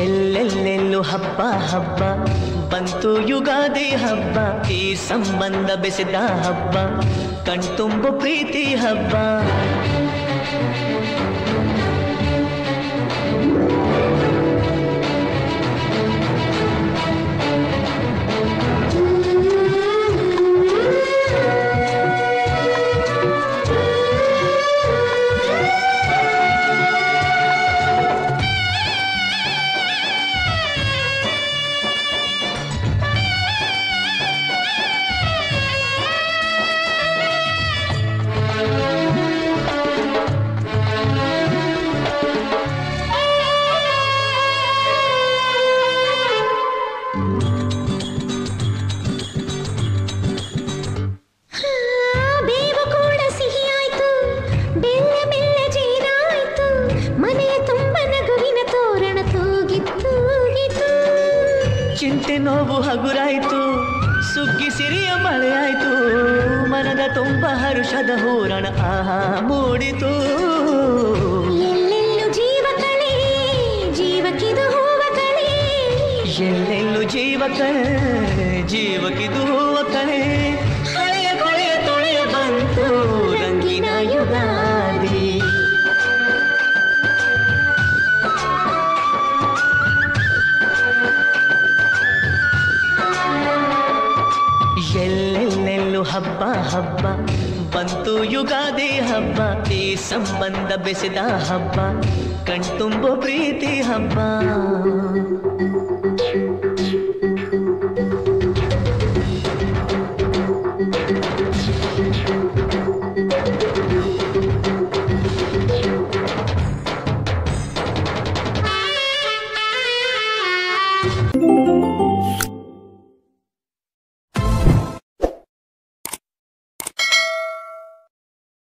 ಎಲ್ಲೆಲ್ಲೆಲ್ಲೂ ಹಬ್ಬ ಹಬ್ಬ ಬಂತು ಯುಗಾದಿ ಹಬ್ಬ ಈ ಸಂಬಂಧ ಬೆಸೆದ ಹಬ್ಬ ಕಣ್ತುಂಬು ಪ್ರೀತಿ ಹಬ್ಬ ಚಿಂತೆ ನೋವು ಹಗುರಾಯಿತು ಸುಗ್ಗಿ ಸಿರಿಯ ಮಳೆಯಾಯಿತು ಮನದ ತುಂಬ ಹರುಷದ ಹೂರಣ ಆಹಾ ಮೂಡಿತು ಎಲ್ಲೆಲ್ಲೂ ಜೀವ ಕಳೆ ಜೀವಕ್ಕಿದು ಹೂವ ಕಳೆ ಎಲ್ಲೆಲ್ಲೂ ಜೀವ ಕಳೆ ಜೀವಕ್ಕಿದು ಹೂವ ಕಳೆ ಹಳೆಯ ಕೊಳೆಯ ತೊಳೆಯ ಬಂತು ರಂಗಿನ ಯುಗಾದಿ ಎಲ್ಲೆಲ್ಲೆಲ್ಲೂ ಹಬ್ಬ ಹಬ್ಬ ಬಂತು ಯುಗಾದಿ ಹಬ್ಬ ಈ ಸಂಬಂಧ ಬೆಸೆದ ಹಬ್ಬ ಕಣ್ತುಂಬೋ ಪ್ರೀತಿ ಹಬ್ಬ